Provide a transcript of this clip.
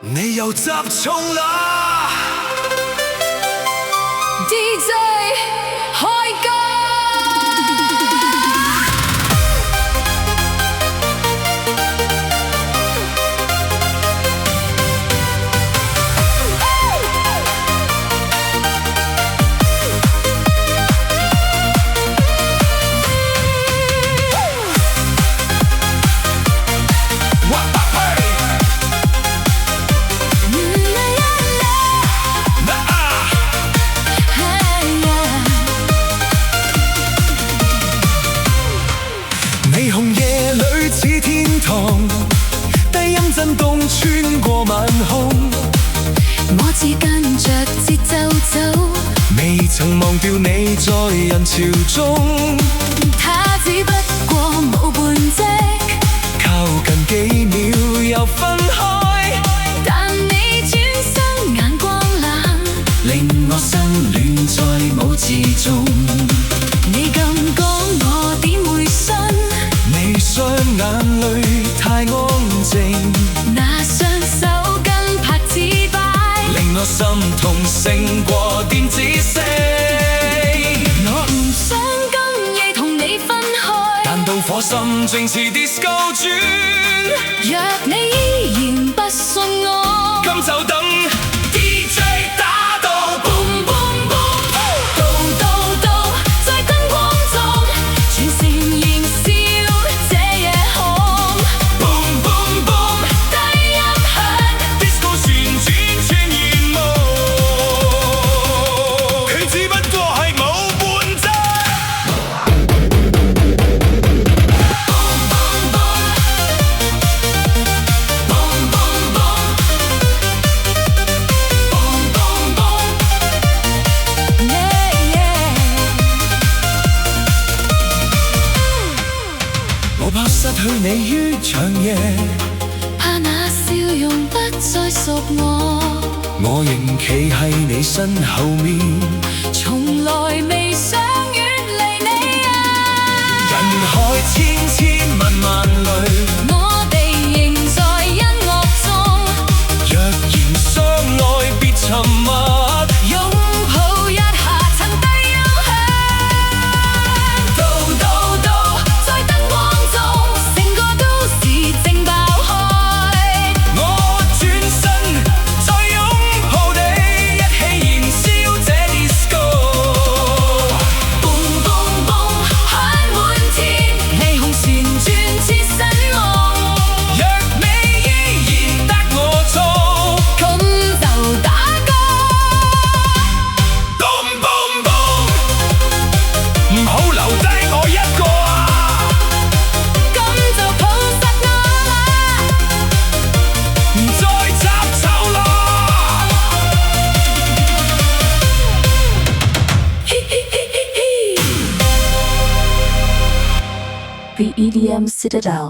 你又集重啦 DJ 開歌。霓虹夜裏似天堂，低音震動穿過晚空，我只跟着節奏走，未曾忘掉你在人潮中。他只不過冇半隻，靠近幾秒又分開，但你轉身眼光冷，令我心亂再冇自重。你咁講我點會信？你雙眼淚太安靜，那雙手跟拍子擺，令我心痛勝過電子聲。我唔想今夜同你分開，但導火線正似 disco 轉，若你依然不信我，咁就等 DJ 打到 boom boom boom， 到在燈光中全城燃燒這夜空 boom boom boom， 低音響 disco 旋轉穿煙霧，佢只不過係冇半隻。我怕失去你於長夜，怕那笑容不再屬我，我仍企喺你身後面，從來未想遠離你啊！人海千千萬萬裡，我哋仍在音樂中，若然相愛別沉默，擁抱一下曾低音響，到在燈光中，成個都市正爆開。我轉身再擁抱你，一起燃燒這 disco。boom boom boom， 響滿天，霓虹旋轉似新夢。若你依然得我做咁就打歌。boom boom boom， 唔好留低我一個啊！咁就抱實我啦，唔再雜臭啦！嘻嘻嘻嘻嘻。 The EDM Citadel.